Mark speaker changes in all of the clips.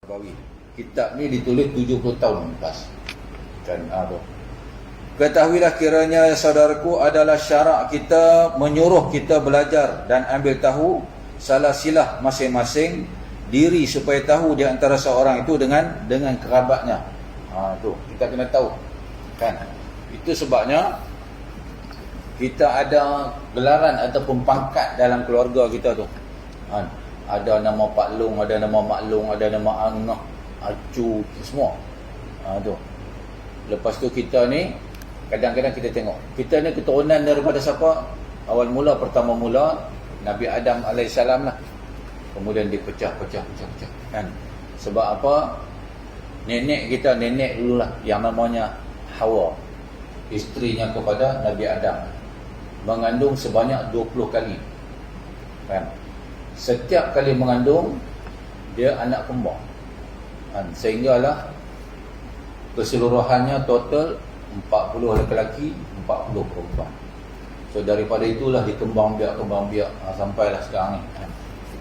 Speaker 1: Nabawi. Kitab ni ditulis 70 tahun lepas. Kan tu. Ketahuilah kiranya saudaraku adalah syarak kita menyuruh kita belajar dan ambil tahu salah silah masing-masing diri supaya tahu di antara seorang itu dengan kerabatnya. Tu kita kena tahu. Kan? Itu sebabnya kita ada gelaran ataupun pangkat dalam keluarga kita tu. Ada nama Pak Long, ada nama Mak Long, ada nama Angah, Acu, semua. Tu. Lepas tu kita ni kadang-kadang kita tengok kita ni keturunan daripada siapa? Awal mula, pertama mula Nabi Adam AS lah. Kemudian dipecah-pecah kan. Sebab apa? Nenek kita, nenek dululah yang namanya Hawa, isterinya kepada Nabi Adam, mengandung sebanyak 20 kali kan. Setiap kali mengandung dia anak kembar kan. Sehinggalah keseluruhannya total 40 lelaki, 40 perempuan. So daripada itulah dikembang biak sampailah sekarang ni kan.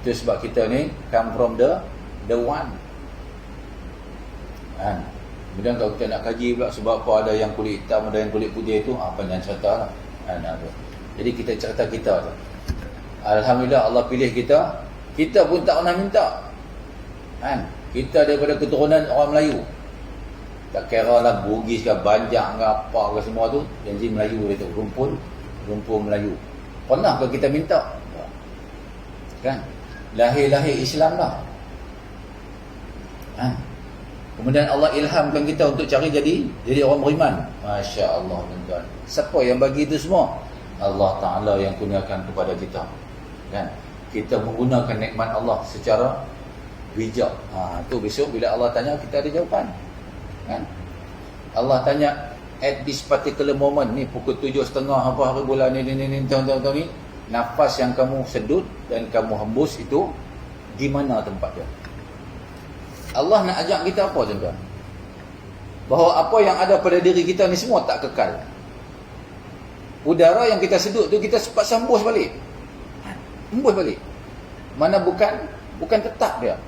Speaker 1: Itu sebab kita ni come from the one kan. Kemudian kalau kita nak kaji pula sebab apa ada yang kulit hitam, ada yang kulit putih itu, panjang cerita lah kan. Jadi kita cerita kita tu. Alhamdulillah Allah pilih kita. Kita pun tak pernah minta kan. Kita daripada keturunan orang Melayu. Tak kira lah Bugis ke Banjar ke apa ke semua tu, janji Melayu itu, rumpun Melayu. Pernah ke kita minta? Kan? Lahir Islam lah. Kan? Kemudian Allah ilhamkan kita untuk cari jadi orang beriman. Masya Allah tuan-tuan. Siapa yang bagi itu semua? Allah Ta'ala yang kurniakan kepada kita. Kan? Kita menggunakan nikmat Allah secara bijak. Tu besok bila Allah tanya kita ada jawapan. Kan? Allah tanya at this particular moment ni pukul 7.30 apa hari bulan ni tahun-tahun ni, nafas yang kamu sedut dan kamu hembus itu di mana tempat dia? Allah nak ajak kita apa tuan-tuan? Bahawa apa yang ada pada diri kita ni semua tak kekal. Udara yang kita sedut tu kita sempat hembus balik. Hembus balik. Mana bukan tetap dia.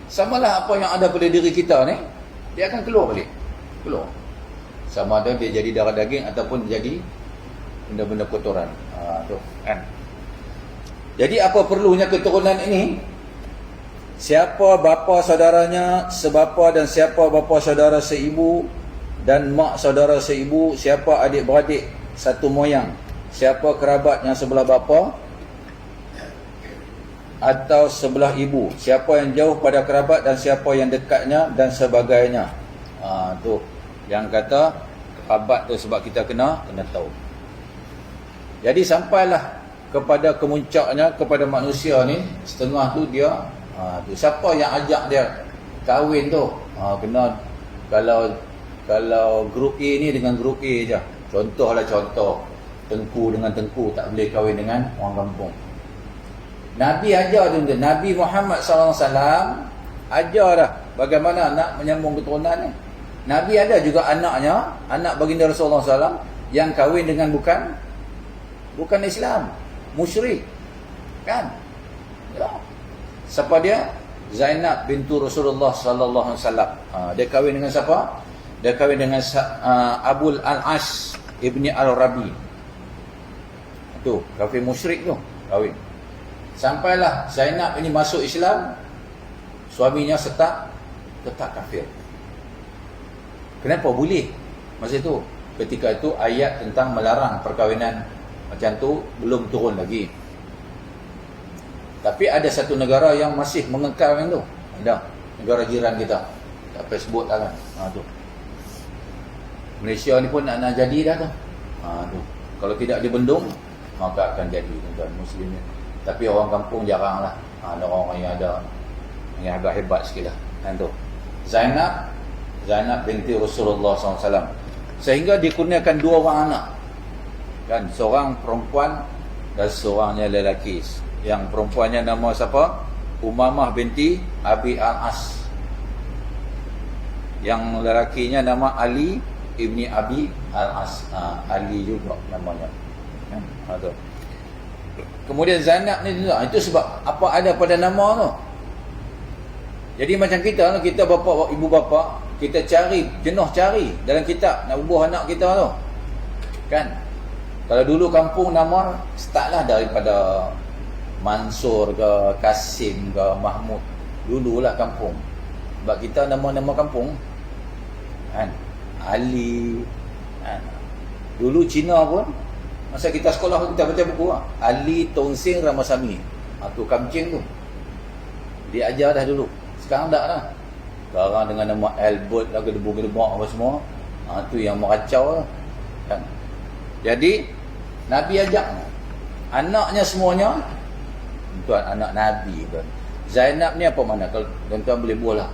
Speaker 1: Samalah apa yang ada pada diri kita ni, dia akan keluar balik. Keluar. Sama ada dia jadi darah daging ataupun jadi benda-benda kotoran. Tu kan. Jadi apa perlunya keturunan ini? Siapa bapa saudaranya sebapa dan siapa bapa saudara seibu dan mak saudara seibu, siapa adik-beradik satu moyang, siapa kerabat yang sebelah bapa atau sebelah ibu, siapa yang jauh pada kerabat dan siapa yang dekatnya dan sebagainya. Tu yang kata kerabat tu sebab kita kena tahu. Jadi sampailah kepada kemuncaknya kepada manusia ni, setengah tu dia tu siapa yang ajak dia kahwin tu, kena kalau grup A ni dengan grup A je. Contoh tengku dengan tengku tak boleh kahwin dengan orang kampung. Nabi ajar tu, Nabi Muhammad SAW ajar dah bagaimana nak menyambung keturunan ni. Nabi ada juga anaknya, anak baginda Rasulullah SAW yang kahwin dengan bukan Islam, musyrik kan. Ya. Siapa dia? Zainab bintu Rasulullah sallallahu alaihi wasallam. Dia kahwin dengan siapa? Dia kahwin dengan Abul Al-As ibni Al-Rabi. Tu, kafir musyrik tu, kahwin. Sampailah Zainab ini masuk Islam, suaminya tetap kafir. Kenapa boleh masa itu? Ketika itu ayat tentang melarang perkahwinan macam tu belum turun lagi. Tapi ada satu negara yang masih mengekal yang tu. Ada negara jiran kita. Tak payah sebut lah kan. Tu. Malaysia ni pun nak jadi dah tu. Tu. Kalau tidak dibendung, maka akan jadi tuan-tuan Muslim ni. Tapi orang kampung jarang lah. Ada orang yang agak hebat sikit lah. Kan tu. Zainab binti Rasulullah SAW. Sehingga dikurniakan 2 orang anak. Kan, seorang perempuan dan seorangnya lelaki. Yang perempuannya nama siapa? Umamah binti Abi Al-As. Yang lelakinya nama Ali ibni Abi Al-As. Ali juga namanya. Tu. Kemudian Zainab ni itu sebab apa ada pada nama tu. Jadi macam kita bapa, ibu bapa, kita cari, jenuh cari dalam kitab nak ubuh anak kita tu. Kan? Kalau dulu kampung nama startlah daripada Mansur ke, Kasim ke, Mahmud. Dululah kampung. Sebab kita nama-nama kampung. Kan? Ali. Kan? Dulu Cina pun, masa kita sekolah kita baca buku Ali, Tongsing, Ramasamy. Tu Kamcing tu. Dia ajar dah dulu. Sekarang tak dah. Sekarang dengan nama Albert lah, gedebuk-gedebuk apa semua. Tu yang meracau lah. Kan? Jadi Nabi ajak anaknya semuanya, tuan anak Nabi tuan. Zainab ni apa mana? Kalau tuan-tuan boleh buat lah.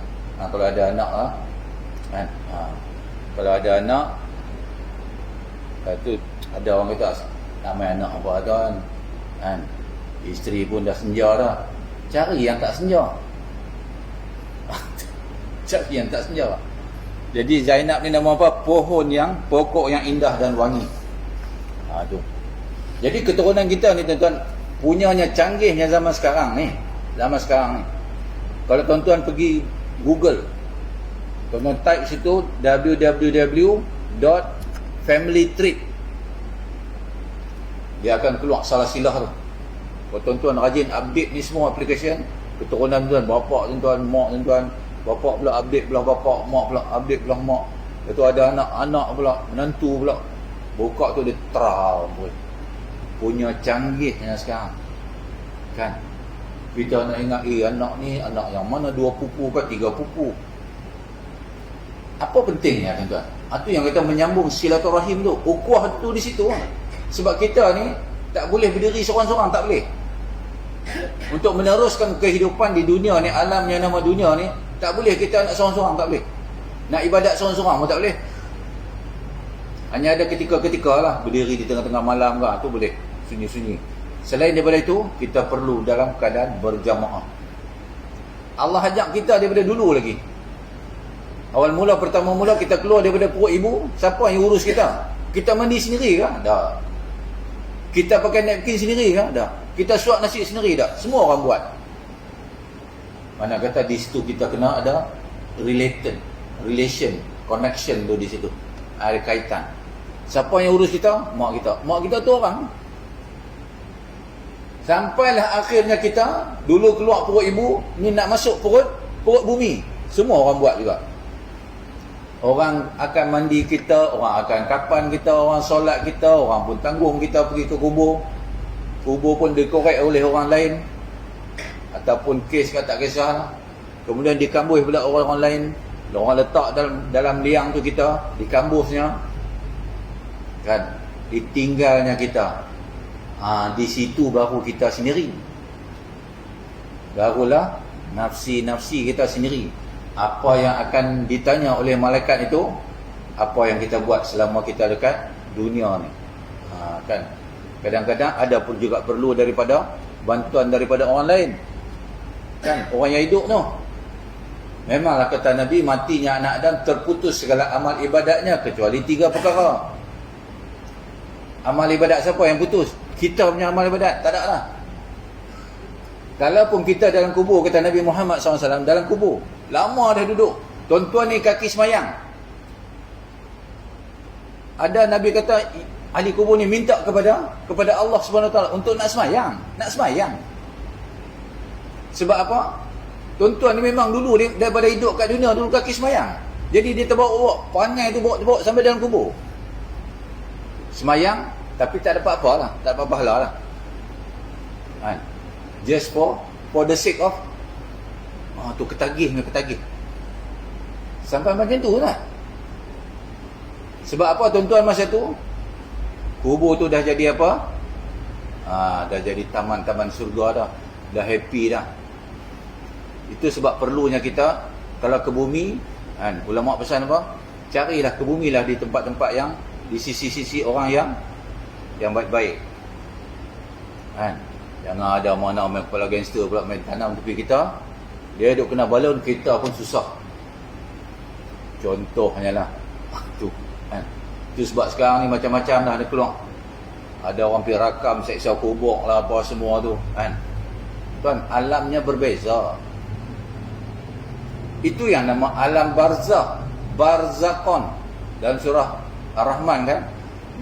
Speaker 1: Kalau ada anak lah. Kan? Kalau ada anak, tu ada orang kata nama anak apa tuan. Kan? Isteri pun dah senja dah. Cari yang tak senja. Cari yang tak senja. Jadi Zainab ni nama apa? Pokok yang indah dan wangi. Tu. Jadi keturunan kita ni tuan-tuan punyanya canggihnya zaman sekarang ni. Zaman sekarang ni. Kalau tuan-tuan pergi Google, tuan-tuan type situ www.familytree, dia akan keluar salah silah tu. Kalau tuan-tuan rajin update ni semua application, keturunan tuan, bapak tuan-tuan, mak tuan-tuan, bapak pula update belah bapak, mak pula update belah mak. Lepas tu ada anak-anak pula, menantu pula. Buka tu dia terang pun. Punya canggihnya sekarang. Kan? Kita nak ingat, anak ni anak yang mana, 2 pupu ke 3 pupu. Apa pentingnya tuan-tuan? Itu yang kita menyambung silaturahim tu. Ukhuwah tu di situ. Sebab kita ni tak boleh berdiri seorang-seorang, tak boleh. Untuk meneruskan kehidupan di dunia ni, alam yang nama dunia ni, tak boleh kita nak seorang-seorang, tak boleh. Nak ibadat seorang-seorang pun tak boleh. Hanya ada ketika-ketika lah berdiri di tengah-tengah malam ke, tu boleh sunyi-sunyi. Selain daripada itu, kita perlu dalam keadaan berjamaah. Allah ajak kita daripada dulu lagi. Awal mula, pertama mula kita keluar daripada perut ibu, siapa yang urus kita? Kita mandi sendiri ke? Dah. Kita pakai napkin sendiri ke? Dah. Kita suap nasi sendiri dah. Semua orang buat. Mana kata di situ kita kena ada relation, connection tu di situ. Ada kaitan. Siapa yang urus kita? Mak kita. Mak kita tu orang. Sampailah akhirnya kita dulu keluar perut ibu, ni nak masuk perut bumi. Semua orang buat juga. Orang akan mandi kita, orang akan kapan kita, orang solat kita, orang pun tanggung kita pergi ke kubur. Kubur pun dikorek oleh orang lain. Ataupun kes ke tak kisah. Kemudian dikambus pula orang-orang lain. Orang letak dalam liang tu kita, dikambusnya. Kan? Ditinggalnya kita. Di situ baru kita sendiri. Barulah nafsi-nafsi kita sendiri. Apa yang akan ditanya oleh malaikat itu, apa yang kita buat selama kita dekat dunia ni. Kan? Kadang-kadang ada pun juga perlu daripada bantuan daripada orang lain. Kan? Orang yang hidup tu. Memanglah kata Nabi, matinya anak Adam terputus segala amal ibadatnya kecuali 3 perkara. Amal ibadat siapa yang putus? Kita punya amal ibadat, tak ada lah. Kalaupun kita dalam kubur, kata Nabi Muhammad SAW, dalam kubur, lama dah duduk. Tuan-tuan ni kaki semayang. Ada Nabi kata, ahli kubur ni minta kepada Allah SWT untuk nak semayang. Nak semayang. Sebab apa? Tuan-tuan ni memang dulu daripada hidup kat dunia, dulu kaki semayang. Jadi dia terbawa-bawa, perangai tu bawa sampai dalam kubur. Semayang, tapi tak dapat apa lah. Tak dapat pahala lah. Kan? Just for the sake of tu ketagih. Sampai macam tu lah. Sebab apa tuan-tuan masa tu? Kubur tu dah jadi apa? Dah jadi taman-taman surga dah. Dah happy dah. Itu sebab perlunya kita kalau ke bumi, kan, ulama pesan apa? Carilah ke bumi lah di tempat-tempat yang di sisi-sisi orang yang baik-baik. Kan? Jangan ada mana main kepala gangster pula main tanam tepi kita. Dia duk kena balon, kita pun susah. Contohnya lah. Tu. Kan? Itu sebab sekarang ni macam-macam dah ada keluar. Ada orang pergi rakam, seksa kubur lah, apa semua tu. Kan? Tuan, alamnya berbeza. Itu yang nama alam barzakh, barzakon dalam surah Ar-Rahman kan.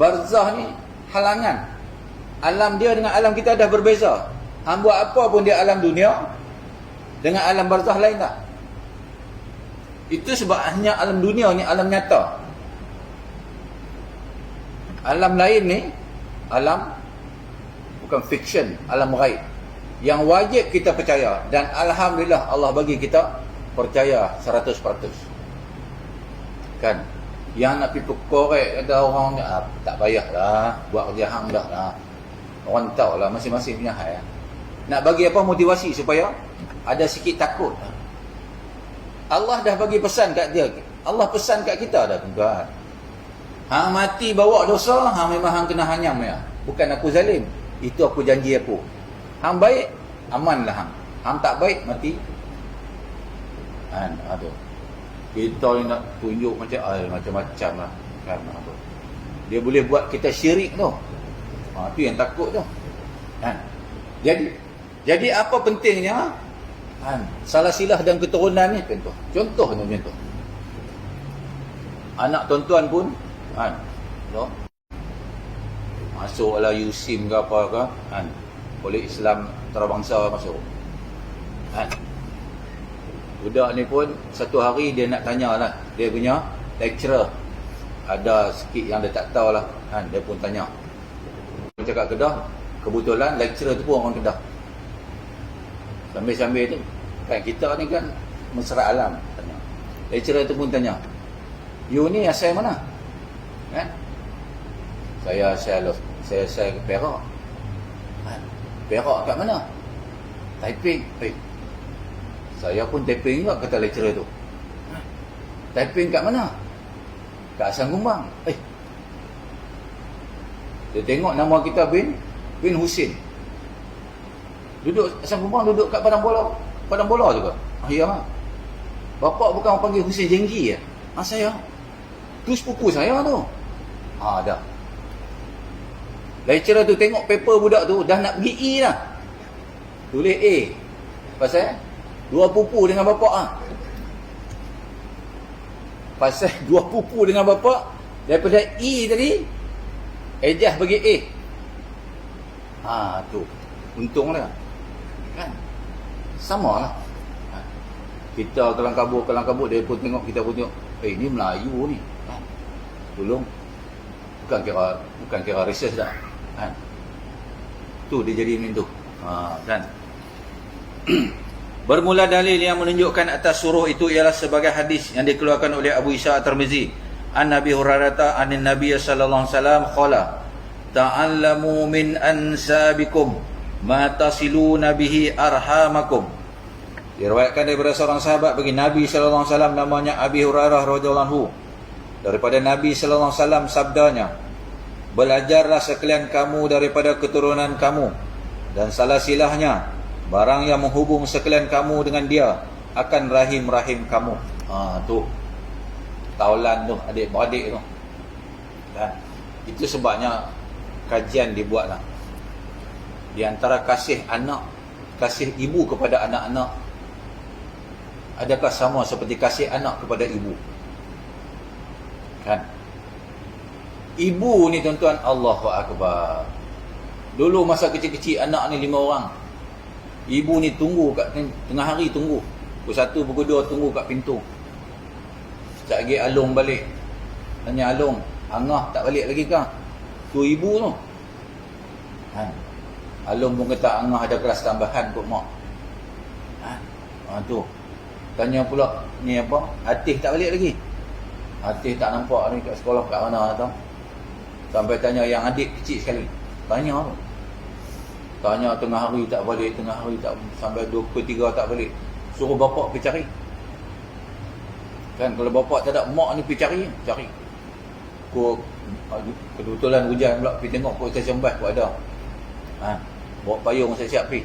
Speaker 1: Barzakh ni halangan. Alam dia dengan alam kita dah berbeza. Hang buat apa pun dia alam dunia, dengan alam barzakh lain tak? Itu sebab hanya alam dunia ni alam nyata. Alam lain ni alam bukan fiction, alam ghaib yang wajib kita percaya, dan alhamdulillah Allah bagi kita percaya 100%. Kan? Yang nak pergi korek ada orang ni, tak payahlah buat kerja hang dah lah. Orang tahu lah masing-masing punya hal. Nak bagi apa motivasi supaya ada sikit takut. Allah dah bagi pesan kat dia. Allah pesan kat kita dah, tuan. Hang mati bawa dosa, hang memang hang kena hanyam ya. Bukan aku zalim. Itu aku janji aku. Hang baik, amanlah hang. Hang tak baik, mati. Kan, aduh. Kita ni nak tunjuk macam-macam lah. Kan, aduh. Dia boleh buat kita syirik tu. Tu yang takut tu. Kan. Jadi apa pentingnya? Kan, salah silah dan keturunan ni contoh macam tu. Anak tuan-tuan pun kan, masuklah USIM ke apa ke kan, oleh Islam antarabangsa masuk kan. Budak ni pun satu hari dia nak tanyalah dia punya lecturer, ada sikit yang dia tak tahu lah kan, dia pun tanya. Dia cakap Kedah, kebetulan lecturer tu pun orang Kedah. Sambil-sambil tu kan, kita ni kan mesra alam tanya. Lecturer tu pun tanya, you ni asal mana? Kan? Saya ke Perak. Kan? Perak kat mana? Taiping. Saya pun Taiping juga, kata lecturer tu. Taiping kat mana? Kat Asam Gombang. Dia tengok nama kita bin Husin. Duduk Asam Gombang, duduk kat Padang Bola juga. Ya mak. Bapak bukan orang panggil Husin Jenggi ya? Saya. Tu sepupu saya tu. Dah. Lecturer tu tengok paper budak tu, dah nak pergi E dah. Tulis A. Pasal dua pupu dengan bapak Pasal dua pupu dengan bapak, daripada E tadi ejah bagi A. Tu. Untung lah. Kan? Sama lah. Kita kelang kabut, dia pun tengok, kita pun tengok. Ni Melayu ni. Tolong. Bukan kira research dah. Kan? Tu dia jadi macam tu. Kan? Bermula dalil yang menunjukkan atas suruh itu ialah sebagai hadis yang dikeluarkan oleh Abu Isa At-Tirmizi an Nabi Hurairah anin Nabi sallallahu alaihi wasallam qala ta'allamu min ansabikum ma tasiluna bihi arhamakum. Diriwayatkan daripada seorang sahabat bagi Nabi sallallahu alaihi wasallam, namanya Abi Hurairah radhiyallahu anhu. Daripada Nabi sallallahu alaihi wasallam sabdanya, belajarlah sekalian kamu daripada keturunan kamu, dan salah silahnya barang yang menghubung sekalian kamu dengan dia akan rahim-rahim kamu. Tu taulan tu, adik-beradik tu. Dan itu sebabnya kajian dibuatlah. Di antara kasih anak, kasih ibu kepada anak-anak, adakah sama seperti kasih anak kepada ibu? Kan? Ibu ni tuan-tuan, Allahu Akbar. Dulu masa kecil-kecil anak ni 5 orang. Ibu ni tunggu kat tengah hari, tunggu. Pukul 1, pukul 2 tunggu kat pintu. Sekejap lagi Along balik. Tanya Along, Angah tak balik lagi kah? Tu ibu tu. Kan? Along pun kata Angah ada kelas tambahan kot mak. Tu. Tanya pula ni apa? Atih tak balik lagi. Atih tak nampak ni kat sekolah kat mana tahu. Sampai tanya yang adik kecil sekali. Tanya tu. Tanya tengah hari tak balik, tengah hari tak, sampai 2-3 tak balik. Suruh bapak pergi cari. Kan kalau bapak tak ada, mak ni pergi cari. Kebetulan hujan pula, pergi tengok pun stesen bas pun ada. Bawa payung siap-siap pergi.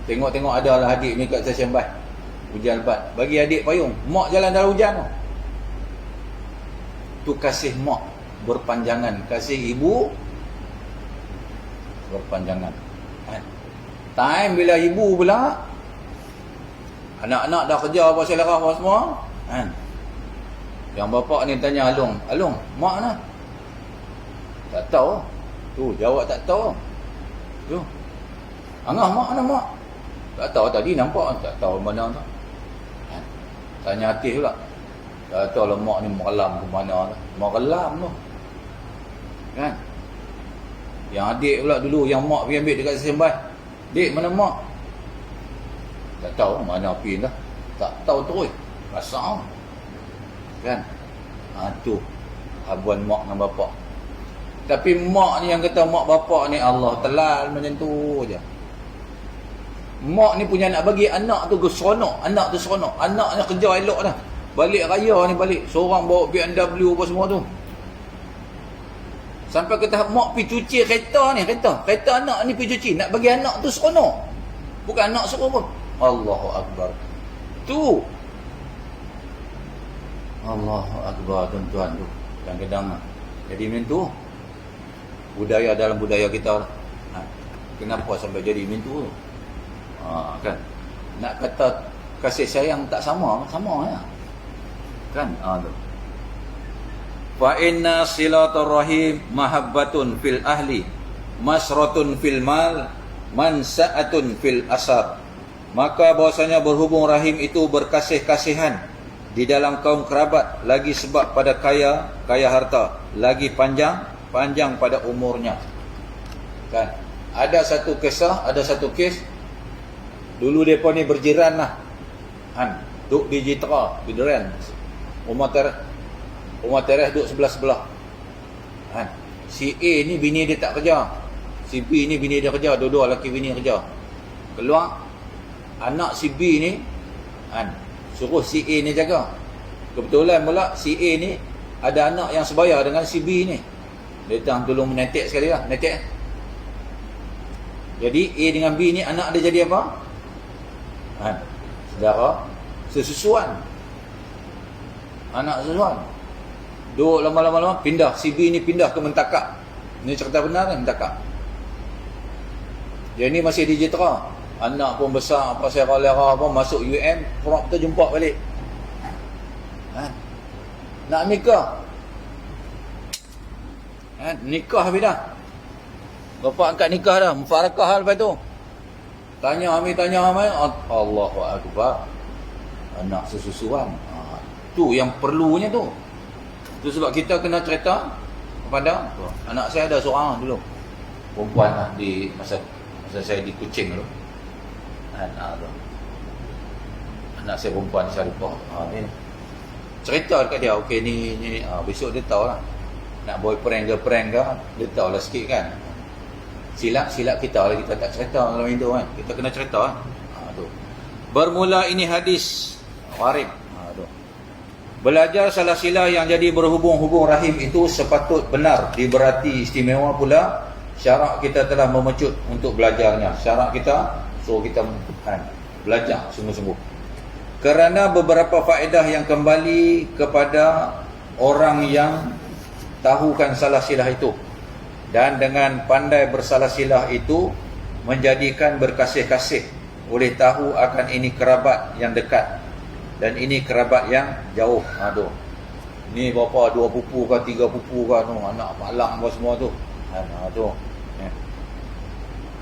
Speaker 1: Tengok-tengok ada lah adik ni kat stesen bas. Hujan lebat. Bagi adik payung. Mak jalan dalam hujan tu. Tu kasih mak berpanjangan. Kasih ibu berpanjangan. Time bila ibu pula Anak-anak dah kerja apa selera apa semua kan. Yang bapak ni tanya Alung, mak mana? Tak tahu. Tu jawab tak tahu. Tu. Angah mak mana mak? Tak tahu tadi nampak, tak tahu mana tu. Kan? Tanya Atis pula. Tak tahu lah mak ni merelam ke mana tu. Merelam tu. Kan? Yang adik pula dulu yang mak pergi ambil dekat Sembai. Dek mana mak? Tak tahu mana pergi dah. Tak tahu terus. Rasa kan? Tu habuan mak dengan bapak. Tapi mak ni yang kata mak bapak ni Allah telal macam tu je. Mak ni punya nak bagi anak tu seronok. Anak tu seronok. Anaknya kerja elok dah. Balik raya ni balik. Seorang bawa BMW apa semua tu. Sampai ke tahap mak pergi cuci kereta ni. Kereta anak ni pergi cuci. Nak bagi anak tu seronok. Bukan anak suruh pun. Allahu Akbar. Tu. Allahu Akbar tuan-tuan tu. Kadang-kadang jadi macam tu. Budaya dalam budaya kita kenapa sampai jadi macam tu? Kan nak kata kasih sayang tak sama ya kan. Tu fa inna silatur rahim mahabbatun fil ahli masratun fil mal mansa'atun fil asar. Maka bahwasanya berhubung rahim itu berkasih-kasihan di dalam kaum kerabat, lagi sebab pada kaya harta, lagi panjang pada umurnya. Kan? Ada satu kisah, ada satu kes. Dulu depa ni berjiran lah. Kan? Duk di Jitra, di Durian. Rumah Tereh duk sebelah-sebelah. Kan? Si A ni bini dia tak kerja. Si B ni bini dia kerja, dua-dua lelaki bini kerja. Keluar anak si B ni kan, suruh si A ni jaga. Kebetulan pula si A ni ada anak yang sebaya dengan si B ni. Dia datang tolong menetek sekali lah. Menetek. Jadi A dengan B ni anak dia jadi apa? Saudara sesusuan. Anak sesusuan. Duk lama-lama pindah. Si B ni pindah ke Mentakak. Ini cerita benar kan Mentakak. Dia ni masih di Jitra. Anak pun besar. Apa selera apa. Masuk UM. Korang kita jumpa balik. Nak nikah. Nikah habis dah. Bapak angkat nikah dah. Mufarakah hal lepas tu. Tanya Amir. Allahu Akbar. Anak sesusuan. Tu yang perlunya tu. Tu sebab kita kena cerita kepada anak saya ada seorang dulu. Perempuan lah di masa saya di Kuching dulu. Anak saya perempuan Syarifah. Ni cerita dekat dia. Okey ni besok dia tahu lah. Nak boyfriend girlfriend ke, dia tahu lah sikit kan. Silap kita lah, kita tak cerita kalau itu kan. Kita kena cerita tu. Bermula ini hadis Warib. Tu. Belajar salah silah yang jadi berhubung-hubung rahim itu sepatut benar, diberati istimewa pula. Syarak kita telah memecut untuk belajarnya. Syarak kita suruh kita belajar sungguh-sungguh. Kerana beberapa faedah yang kembali kepada orang yang tahukan salah silah itu, dan dengan pandai bersalah silah itu menjadikan berkasih-kasih oleh tahu akan ini kerabat yang dekat dan ini kerabat yang jauh. Ni berapa 2 pupu ke 3 pupu ke tu, anak malang apa semua tu. Tu.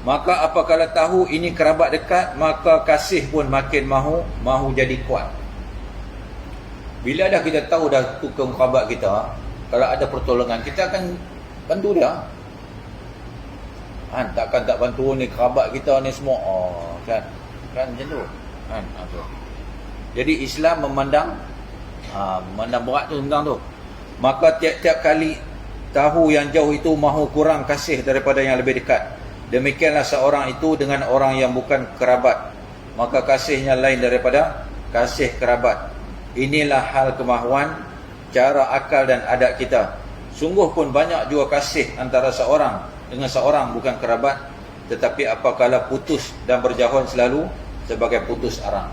Speaker 1: Maka apabila tahu ini kerabat dekat, maka kasih pun makin mahu jadi kuat. Bila dah kita tahu dah tukang kerabat kita, kalau ada pertolongan, kita akan bantu dia. Takkan tak bantu ni kerabat kita ni semua. Kan macam tu. Tu. Jadi Islam memandang berat tu tentang tu. Maka tiap-tiap kali tahu yang jauh itu mahu kurang kasih daripada yang lebih dekat. Demikianlah seorang itu dengan orang yang bukan kerabat, maka kasihnya lain daripada kasih kerabat. Inilah hal kemahuan, cara akal dan adat kita. Sungguh pun banyak juga kasih antara seorang dengan seorang bukan kerabat, tetapi apabila putus dan berjauhan selalu sebagai putus arang.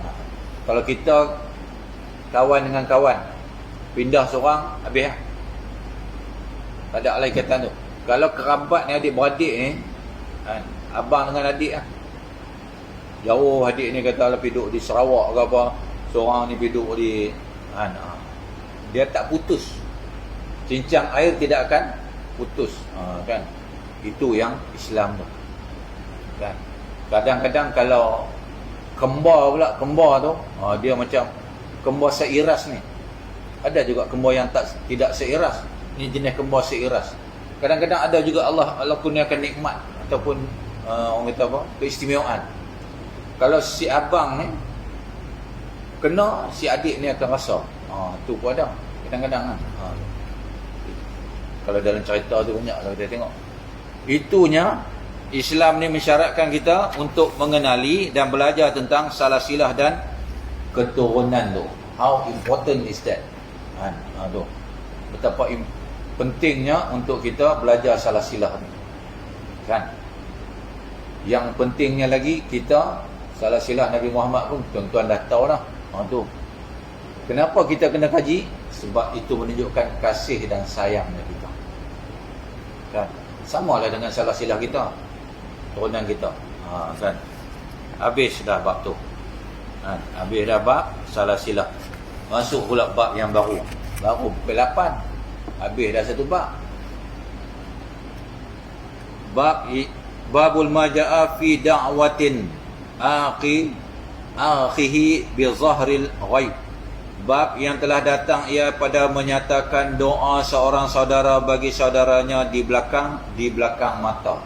Speaker 1: Kalau kita kawan dengan kawan, pindah seorang, habis lah. Tak ada lagi kaitan tu. Kalau kerabat ni, adik-beradik ni, abang dengan adik lah. Jauh adik ni kata pergi duduk di Sarawak ke apa, seorang ni pergi duduk di dia tak putus. Cincang air tidak akan putus. Kan? Itu yang Islam tu. Kan? Kadang-kadang kalau kembar tu, dia macam kembar seiras ni. Ada juga kembar yang tidak seiras. Ni jenis kembar seiras. Kadang-kadang ada juga Allah kurniakan nikmat ataupun orang kata apa? Keistimewaan. Kalau si abang ni kena, si adik ni akan rasa. Tu pun ada. Kadang-kadang kan. Kalau dalam cerita tu banyak lah kita tengok. Itunya Islam ni mensyaratkan kita untuk mengenali dan belajar tentang salasilah dan keturunan tu. How important is that? Tu. Betapa pentingnya untuk kita belajar salasilah ni. Kan? Yang pentingnya lagi kita salasilah Nabi Muhammad pun tuan-tuan dah tahu dah. Tu. Kenapa kita kena kaji? Sebab itu menunjukkan kasih dan sayangnya kita. Kan? Sama lah dengan salasilah kita, turunan kita. Kan? Habis dah bab tu. Habis dah bab salasilah. Masuk pula bab yang baru. Baru bab 8. Habis dah satu bab. Babul maja'a fi da'watin akhihi bi zahril ghaib. Bab yang telah datang ia pada menyatakan doa seorang saudara bagi saudaranya di belakang mata.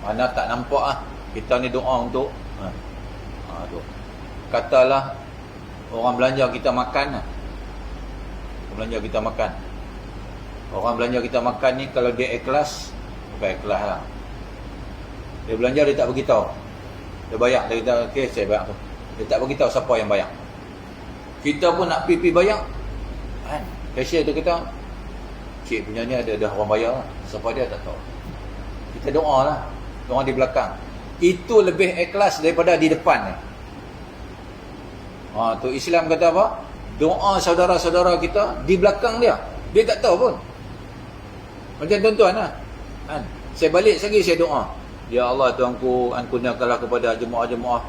Speaker 1: Mana tak nampak kita ni doa untuk tu. Katalah orang belanja kita makan. Orang belanja kita makan ni kalau dia ikhlas, bukan ikhlas lah. Dia belanja dia tak beritahu. Dia bayar, dia kata okey saya bayar tu. Dia tak beritahu siapa yang bayar. Kita pun nak pergi bayar. Kan? Cashier tu kata, cik punya ni ada dah orang bayar lah. Siapa dia tak tahu. Kita doa lah. Doa di belakang. Itu lebih ikhlas daripada di depan ni. Tu Islam kata apa? Doa saudara-saudara kita di belakang dia. Dia tak tahu pun. Macam tuan-tuan lah. Kan? Saya balik lagi saya doa. Ya Allah Tuanku, kurniakanlah kepada jemaah-jemaah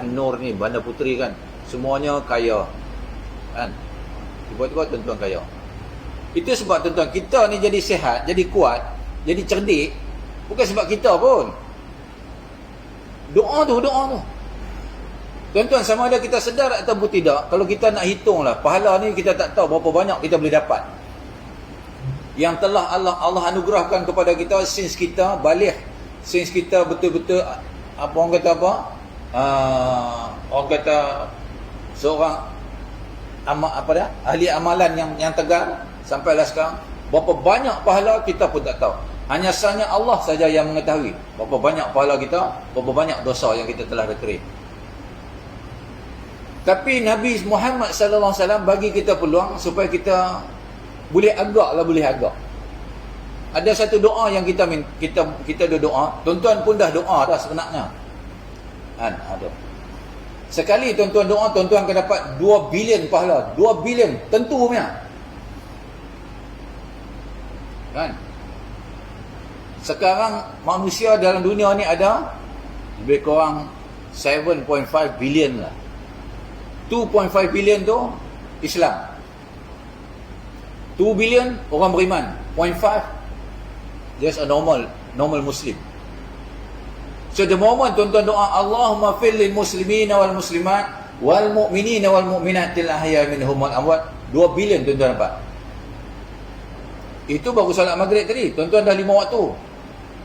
Speaker 1: An-Nur ni, Bandar Puteri kan. Semuanya kaya. Kan? Tiba-tiba tuan-tuan kaya. Itu sebab tuan-tuan kita ni jadi sihat, jadi kuat, jadi cerdik. Bukan sebab kita pun. Doa tu. Tuan-tuan, sama ada kita sedar ataupun tidak, kalau kita nak hitung lah, pahala ni kita tak tahu berapa banyak kita boleh dapat. Yang telah Allah anugerahkan kepada kita since kita balik, since kita betul-betul orang kata seorang ahli amalan yang tegar sampailah sekarang, berapa banyak pahala kita pun tak tahu. Hanya sahaja Allah saja yang mengetahui berapa banyak pahala kita, berapa banyak dosa yang kita telah deklarasi. Tapi Nabi Muhammad sallallahu alaihi wasallam bagi kita peluang supaya kita boleh agak. Ada satu doa yang kita dah doa, tuan-tuan pun dah doa dah sebenarnya. Kan? Ada. Sekali tuan-tuan doa, tuan-tuan akan dapat 2 bilion pahala. 2 bilion tentu punya. Kan? Sekarang manusia dalam dunia ni ada lebih kurang 7.5 bilion lah. 2.5 bilion tu Islam. 2 bilion orang beriman. 0.5 just a normal Muslim. So the moment tuan-tuan doa Allahumma fil lil muslimina wal muslimat wal mu'minina wal mu'minatil ahya minhum wal amwat, 2 bilion tuan-tuan dapat. Itu baru solat maghrib tadi. Tuan-tuan dah 5 waktu.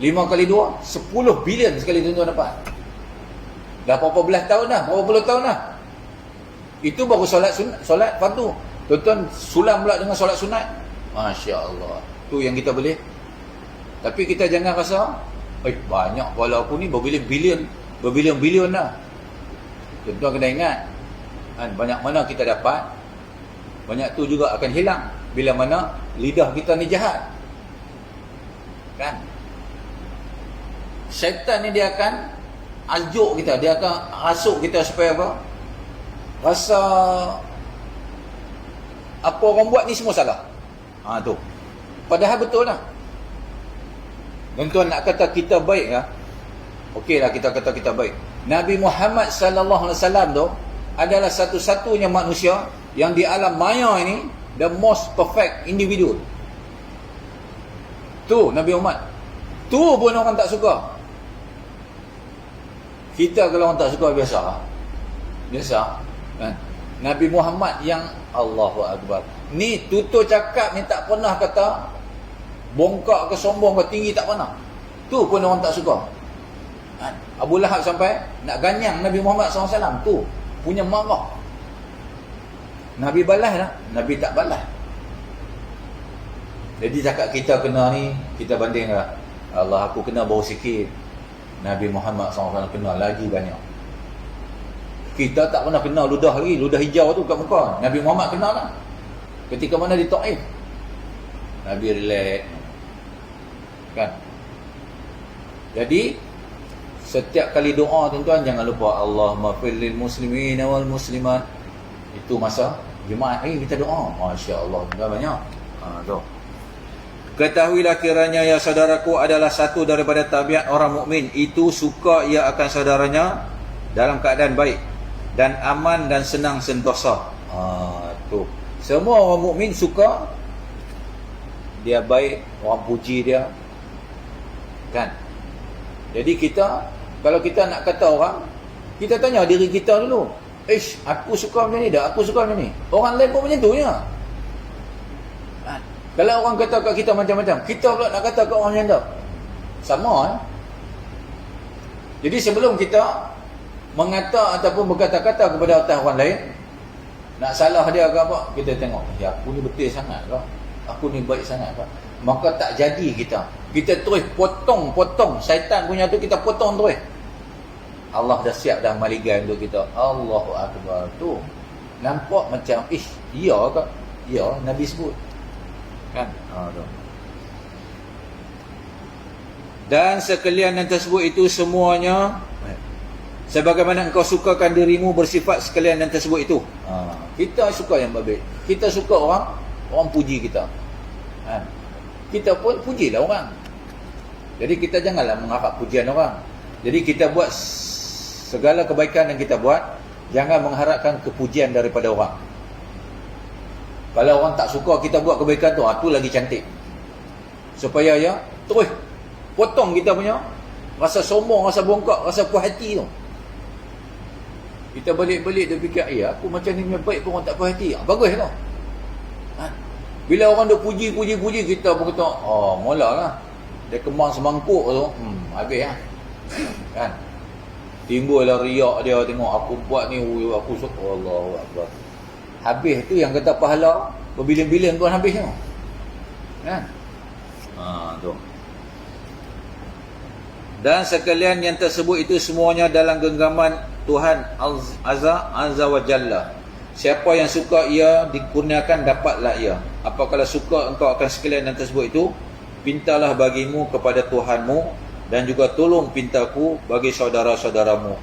Speaker 1: 5 kali 2 10 bilion sekali tuan-tuan dapat. Dah berapa belas tahun dah, berapa puluh tahun dah. Itu baru solat fardu. Tuan-tuan sulam pula dengan solat sunat. Masya-Allah. Tu yang kita boleh. Tapi kita jangan rasa banyak walaupun ni berbilion-bilion dah. Tuan-tuan kena ingat, kan, banyak mana kita dapat, banyak tu juga akan hilang bila mana lidah kita ni jahat. Kan? Syaitan ni dia akan aljuk kita, dia akan rasuk kita supaya apa? Rasa apa orang buat ni semua salah. Tu. Padahal betul lah. Tuan-tuan nak kata kita baik lah. okeylah kita kata kita baik. Nabi Muhammad sallallahu alaihi wasallam tu adalah satu-satunya manusia yang di alam maya ini the most perfect individual. Tu Nabi Muhammad. Tu pun orang tak suka. Kita kalau orang tak suka biasa. Biasa. Kan? Nabi Muhammad yang Allahu Akbar. Ni tutur cakap ni tak pernah kata bongkak ke sombong ke tinggi, tak pernah. Tu pun orang tak suka. Kan? Abu Lahab sampai nak ganyang Nabi Muhammad SAW. Tu punya marah. Nabi balas lah. Nabi tak balas. Jadi cakap kita kena ni, kita banding lah. Allah, aku kena bau sikit. Nabi Muhammad SAW kena lagi banyak. Kita tak pernah kena ludah lagi. Ludah hijau tu kat muka. Nabi Muhammad kena lah. Ketika mana di Taif, Nabi relax. Kan? Jadi setiap kali doa tuan-tuan jangan lupa Allahumma fir lil muslimin wal muslimat. Itu masa Jumaat kita doa. Masya-Allah, dah banyak. Tu. Ketahuilah kiranya ya saudaraku adalah satu daripada tabiat orang mukmin, itu suka ia akan saudaranya dalam keadaan baik dan aman dan senang sentosa. Tu. Semua orang mukmin suka dia baik, orang puji dia. Kan? Jadi kita, kalau kita nak kata orang, kita tanya diri kita dulu. Aku suka macam ni dah, aku suka macam ni. Orang lain pun macam tu je. Kan? Kalau orang kata kat kita macam-macam, kita pula nak kata kat orang macam tu. Sama. Jadi sebelum kita mengata ataupun berkata-kata kepada atas orang lain, nak salah dia ke apa, kita tengok, ya aku ni betul sangat ke, aku ni baik sangat ke. Maka tak jadi kita terus potong syaitan punya tu, kita potong terus. Allah dah siap dah maligai untuk kita. Allahu Akbar. Tu nampak macam iya ke? Ya, Nabi sebut. Kan? Tu. Dan sekalian yang tersebut itu semuanya sebagaimana engkau sukakan dirimu bersifat sekalian yang tersebut itu. Kita suka yang baik. Kita suka orang puji kita. Kita pun pujilah orang. Jadi kita janganlah mengharap pujian orang. Jadi kita buat segala kebaikan yang kita buat, jangan mengharapkan kepujian daripada orang. Kalau orang tak suka kita buat kebaikan tu, tu lagi cantik. Supaya ya, terus potong kita punya rasa sombong, rasa bongkak, rasa puas hati tu. Kita balik-balik dia fikir, aku macam ni punya baik pun orang tak puas hati. Bagus tu. Bila orang duk puji, kita pun kata, mula lah. Dia kembang semangkuk tu, habis lah. Kan? Timbul lah riak dia, tengok aku buat ni, aku suka. Allahu Akbar. Habis tu yang kata pahala, berbilion-bilion pun habis tu. Kan? Tu. Dan sekalian yang tersebut itu semuanya dalam genggaman Tuhan Azza wa Jalla. Siapa yang suka ia dikurniakan, dapatlah ia. Apakala suka engkau akan sekalian yang tersebut itu, pintalah bagimu kepada Tuhanmu, dan juga tolong pintaku bagi saudara-saudaramu.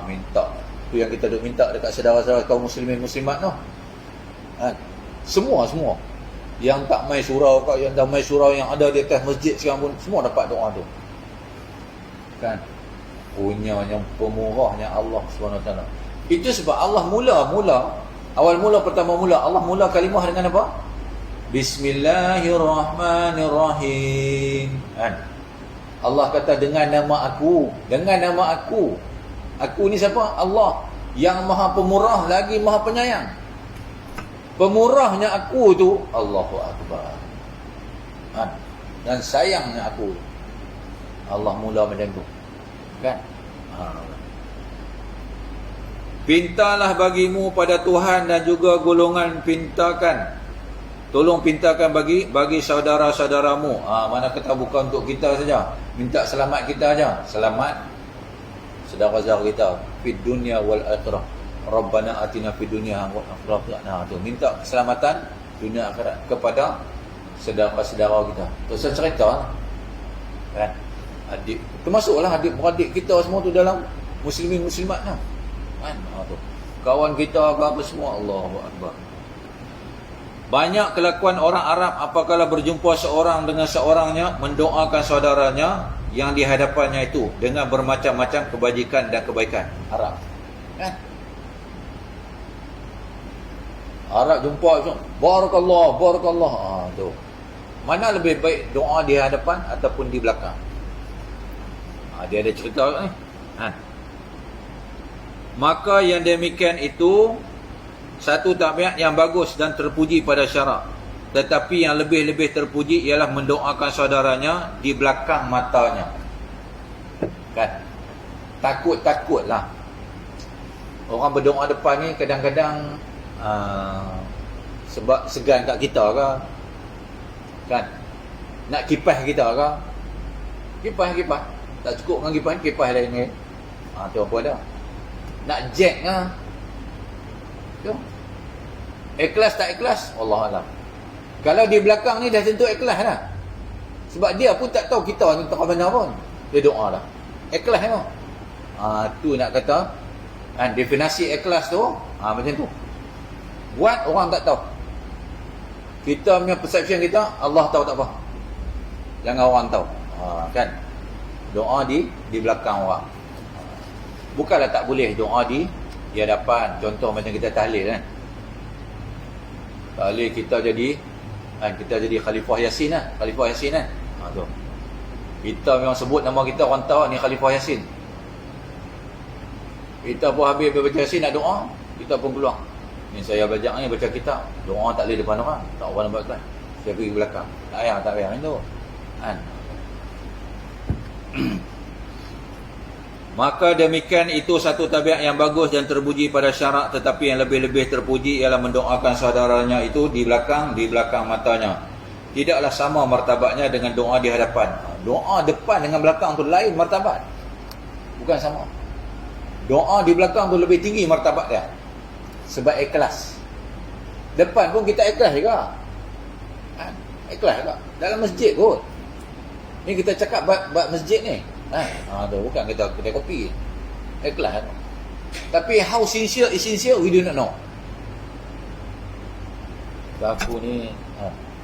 Speaker 1: Minta. Itu yang kita duk minta dekat saudara-saudara kaum muslimin muslimat tu. Semua yang tak mai surau, yang dah mai surau, yang ada di atas masjid sekarang pun semua dapat doa tu. Kan? Punyanya pemurahnya Allah SWT. Itu sebab Allah pertama mula Allah mula kalimah dengan apa? Bismillahirrahmanirrahim. Kan? Allah kata dengan nama aku. Aku ni siapa? Allah yang maha pemurah lagi maha penyayang. Pemurahnya aku tu Allahu Akbar. Dan sayangnya aku. Allah mula macam tu. Kan? Pintalah bagimu pada Tuhan dan juga golongan pintakan. Tolong pintakan bagi saudara-saudaramu. Mana kata bukan untuk kita saja. Minta selamat kita saja. Selamat saudara-saudara kita fid dunya wal akhirah. Rabbana atina fid dunya wal akhirah. Tu minta keselamatan dunia akhirat kepada saudara-saudara kita. Tu saya cerita kan, adik termasuklah adik-beradik kita semua tu dalam muslimin muslimat kan. Tu kawan kita apa semua. Allahu Akbar. Banyak kelakuan orang Arab apabila berjumpa seorang dengan seorangnya mendoakan saudaranya yang di hadapannya itu dengan bermacam-macam kebajikan dan kebaikan. Harap kan? Harap jumpa barakallah, barakallah. Tu. Mana lebih baik doa di hadapan ataupun di belakang? Dia ada cerita ni. Maka yang demikian itu satu tabiat yang bagus dan terpuji pada syarak. Tetapi yang lebih-lebih terpuji ialah mendoakan saudaranya di belakang matanya. Kan? Takut-takutlah. Orang berdoa depan ni kadang-kadang sebab segan kat kita ke? Kan? Nak kipas kita ke? Kipas. Tak cukup dengan kipas lain ni. Tu apa dah? Nak jack ke? Tu. Ikhlas tak ikhlas? Wallahualam. Kalau di belakang ni dah tentu ikhlas dah. Sebab dia pun tak tahu kita ni tak mana pun. Dia doa dah. Ikhlas memang. Tu nak kata definisi ikhlas tu macam tu. Buat orang tak tahu. Kita punya perception kita, Allah tahu tak apa. Jangan orang tahu. Kan? Doa di belakang orang. Bukanlah tak boleh doa di hadapan. Contoh macam kita tahlil kan. Tahlil kita jadi Khalifah Yasin lah. Khalifah Yasin kan. Tu. Kita memang sebut nama kita, orang tahu ni Khalifah Yasin. Kita pun habis baca Yasin nak doa, kita pun keluar. Ni saya belajar ni baca kitab. Doa tak boleh depan orang. Tak orang nak buat kan. Saya pergi ke belakang. Tak payah macam tu. Kan? Maka demikian itu satu tabiat yang bagus dan terpuji pada syarak, tetapi yang lebih-lebih terpuji ialah mendoakan saudaranya itu di belakang matanya. Tidaklah sama martabatnya dengan doa di hadapan. Doa depan dengan belakang tu lain martabat. Bukan sama. Doa di belakang tu lebih tinggi martabat dia. Sebab ikhlas. Depan pun kita ikhlas juga. Ikhlas juga. Dalam masjid pun. Ni kita cakap bab masjid ni. Tu bukan kita kedai kopi. Ikhlas. Tapi how sincere is sincere we do not know. Aku ni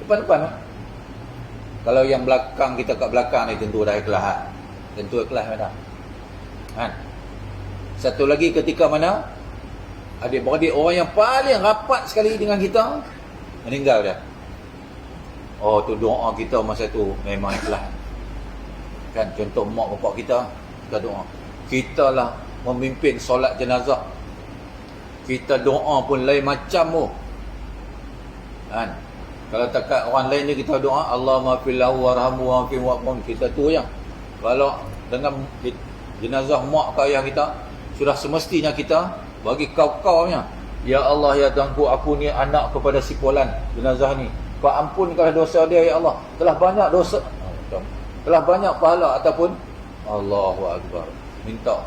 Speaker 1: depan-depan. Kalau yang belakang kita kat belakang ni tentu dah ikhlas. Tentu ikhlas dah. Kan? Satu lagi ketika mana adik-beradik orang yang paling rapat sekali dengan kita meninggal dia. Tu doa kita masa tu memang ikhlas. Kan contoh mak bapak kita doa. Kita lah memimpin solat jenazah. Kita doa pun lain macam tu. Kan? Kalau takat orang lain ni kita doa Allahumma fillahu warhamhu wa'afim wa'afim, kita tu yang. Kalau dengan jenazah mak ke ayah kita, sudah semestinya kita bagi kau-kaunya, ya Allah ya Tuhanku, aku ni anak kepada si fulan jenazah ni, kau ampunkan dosa dia ya Allah, telah banyak dosa, telah banyak pahala ataupun Allahu Akbar, minta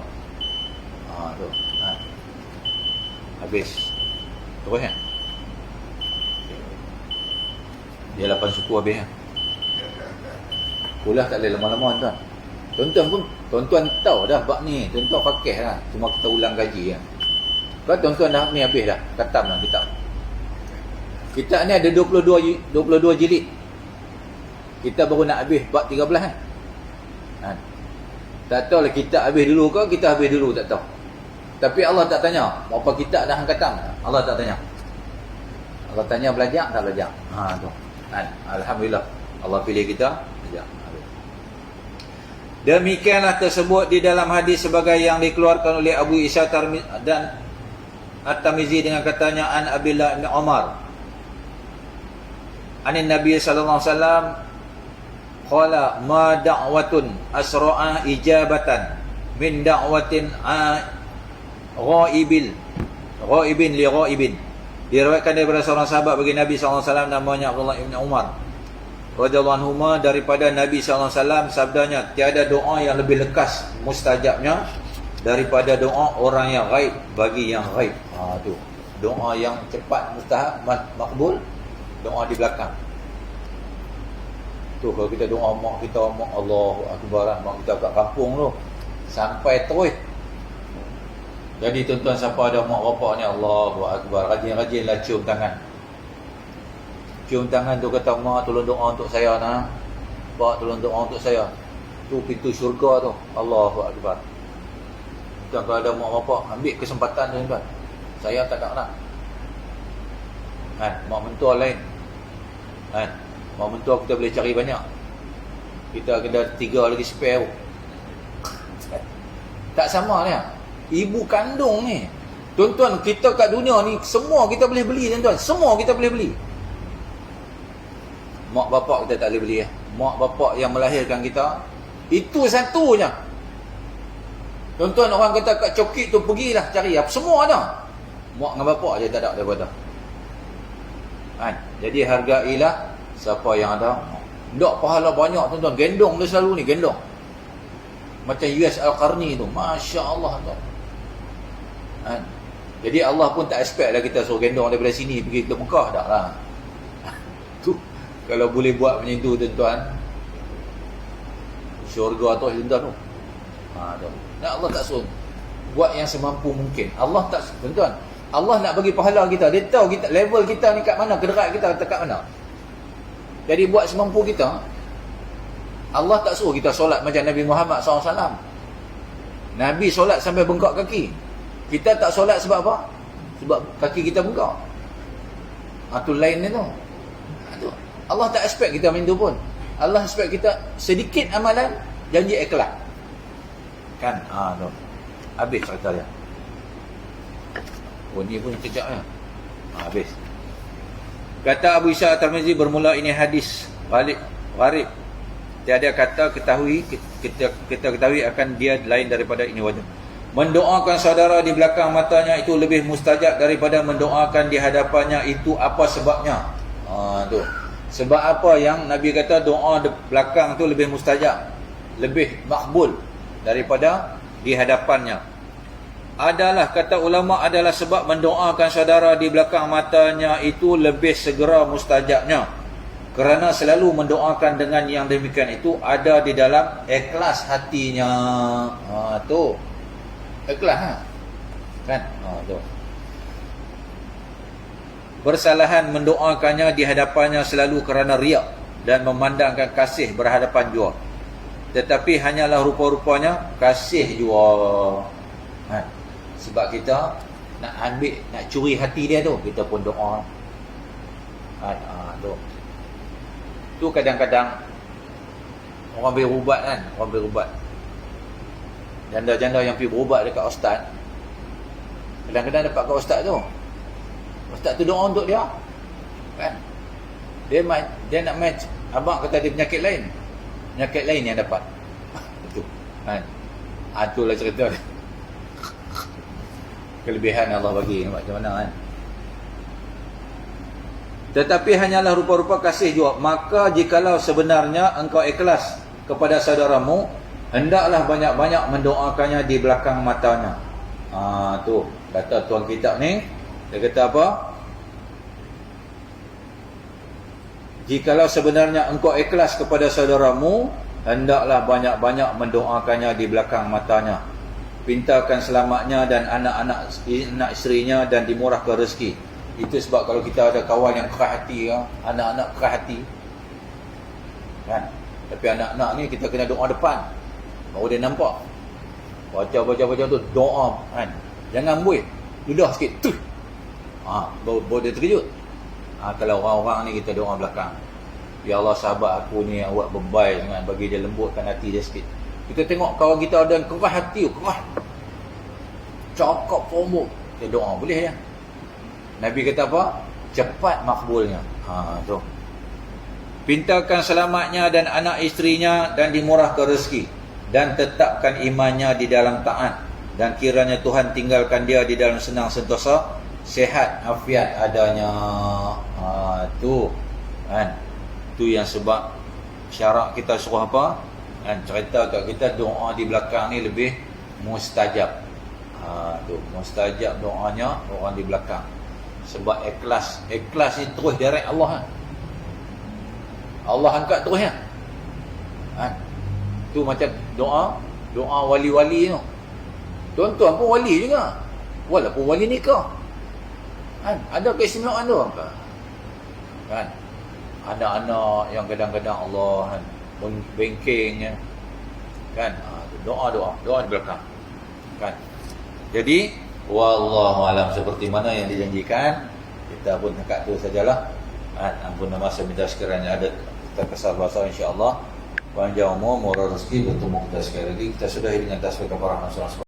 Speaker 1: tu. Habis terus kan dia 8 suku habis kan. Kuliah tak boleh lama-lama tuan. Tuan-tuan tahu dah bab ni, tuan-tuan fakih lah, cuma kita ulang kaji kan. Kalau tuan-tuan dah ni habis dah, khatam lah kitab. Kitab ni ada 22 jilid. Kita baru nak habis bab 13 kan. Tak tahu lah kita habis dulu ke kita habis dulu, tak tahu. Tapi Allah tak tanya berapa kitab dah khatam. Allah tak tanya. Allah tanya belajar tak belajar. Tu. Alhamdulillah Allah pilih kita belajar. Demikianlah tersebut di dalam hadis sebagai yang dikeluarkan oleh Abu Isa dan At-Tirmizi dengan katanya an Abdullah bin Umar anin Nabi sallallahu alaihi wasallam qala ma da'watun asra'a ijabatan min da'watin ghaibin li ghaibin. Diriwayatkan daripada seorang sahabat bagi Nabi sallallahu alaihi wasallam namanya Abdullah bin Umar radhiyallahu anhuma, daripada Nabi sallallahu alaihi wasallam sabdanya, tiada doa yang lebih lekas mustajabnya daripada doa orang yang ghaib bagi yang ghaib. Tu doa yang cepat mustahab makbul, doa di belakang. Tu kalau kita doa mak kita, mak Allahu Akbar, mak kita kat kampung tu sampai terus. Jadi tuan-tuan siapa ada mak bapak ni Allahu Akbar, rajin-rajinlah cium tangan. Cium tangan tu kata, mak tolong doa untuk saya nak. Pak tolong doa untuk saya. Tu pintu syurga tu. Allahu Akbar. Tuan, kalau ada mak bapak, ambil kesempatan tuan-tuan. Saya tak nak. Kan, mak mentua lain. Kan, mak mentua kita boleh cari banyak. Kita kena 3 lagi spare. Tak sama ni. Ibu kandung ni. Tuan-tuan, kita kat dunia ni semua kita boleh beli tuan-tuan. Semua kita boleh beli. Mak bapak kita tak boleh beli. Mak bapak yang melahirkan kita, itu satunya. Tuan-tuan, orang kata kat Cokit tu pergilah cari apa semua ada. Mak dengan bapak je tak ada daripada. Kan? Jadi hargailah siapa yang ada. Tak pahala banyak tuan-tuan. Gendong dia selalu ni, gendong. Macam US Al-Qarni tu, Masya Allah tuan. Kan? Jadi Allah pun tak expect lah kita suruh gendong daripada sini pergi ke Mekah, tak lah. Tu kalau boleh buat macam tu tuan-tuan, syurga tu tuan-tuan tu. Tu. Nah, Allah tak suruh buat yang semampu mungkin. Allah tak, tuan-tuan, Allah nak bagi pahala kita. Dia tahu kita level kita ni kat mana, kederat kita dekat mana. Jadi buat semampu kita. Allah tak suruh kita solat macam Nabi Muhammad SAW. Nabi solat sampai bengkak kaki. Kita tak solat sebab apa? Sebab kaki kita bengkak. Tu lain ni tu. Allah tak expect kita macam tu pun. Allah expect kita sedikit amalan, janji ikhlas. Kan? Tu. Habis cerita dia. Ni pun kejap ya. Habis. Kata Abu Isa At-Tirmizi, bermula ini hadis balik gharib. Tiada kata kita ketahui akan dia lain daripada ini wajib. Mendoakan saudara di belakang matanya itu lebih mustajab daripada mendoakan di hadapannya. Itu apa sebabnya? Tu. Sebab apa yang Nabi kata doa di belakang tu lebih mustajab, lebih makbul daripada di hadapannya? Adalah, kata ulama, adalah sebab mendoakan saudara di belakang matanya itu lebih segera mustajabnya. Kerana selalu mendoakan dengan yang demikian itu ada di dalam ikhlas hatinya. Tu. Ikhlas kan? Tu. Bersalahan mendoakannya di hadapannya selalu kerana riak dan memandangkan kasih berhadapan jua. Tetapi hanyalah rupa-rupanya kasih jua. Sebab kita nak ambil, nak curi hati dia tu, kita pun doa. Tu. Tu kadang-kadang orang berubat kan, orang berubat. Janda-janda yang pergi berubat dekat ustaz, kadang-kadang dapat kat ustaz tu. Ustaz tu doa untuk dia. Kan? Dia nak match. Abang kata dia penyakit lain. Penyakit lain yang dapat. Itu. Kan? Itulah cerita dia. Kelebihan Allah bagi. Macam mana kan? Tetapi hanyalah rupa-rupa kasih jua. Maka jikalau sebenarnya engkau ikhlas kepada saudaramu, hendaklah banyak-banyak mendoakannya di belakang matanya. Tu. Kata tuan kitab ni, dia kata apa? Jikalau sebenarnya engkau ikhlas kepada saudaramu, hendaklah banyak-banyak mendoakannya di belakang matanya. Pintakan selamatnya dan anak-anak isterinya dan dimurahkan rezeki. Itu sebab kalau kita ada kawan yang keras hati, anak-anak keras hati, kan? Tapi anak-anak ni kita kena doa depan, baru dia nampak. Baca tu doa, kan? Jangan buih, ludah sikit, tuh. Baru dia terkejut. Kalau orang-orang ni kita doa belakang, ya Allah, sahabat aku ni awak bebai dengan bagi dia lembutkan hati dia sikit. Kita tengok kawan kita ada yang keras hati, keras, cakap formal, kita doa boleh ya. Nabi kata apa? Cepat makbulnya. Tu. Pintakan selamatnya dan anak isterinya dan dimurahkan rezeki, dan tetapkan imannya di dalam taat, dan kiranya Tuhan tinggalkan dia di dalam senang sentosa, sehat afiat adanya. Tu kan, tu yang sebab syarak kita suruh apa kan, cerita kat kita doa di belakang ni lebih mustajab. Tu mustajab doanya orang di belakang, sebab ikhlas ni terus direct Allah kan? Allah angkat terus kan? Tu macam doa wali-wali tu. Tuan-tuan pun wali juga, walaupun wali nikah kan, ada keistimewaan tu kan. Anak-anak yang kadang-kadang Allah kan, bengkeng kan. Doa di belakang, kan. Jadi wallahu alam, seperti mana yang dijanjikan, kita pun dekat tu sajalah. Ampun masa minta sekiranya ada terkesal bahasa, insya-Allah panjang umur, murah rezeki, bertemu kita sekali lagi. Kita sudahi dengan tasbih kafarah.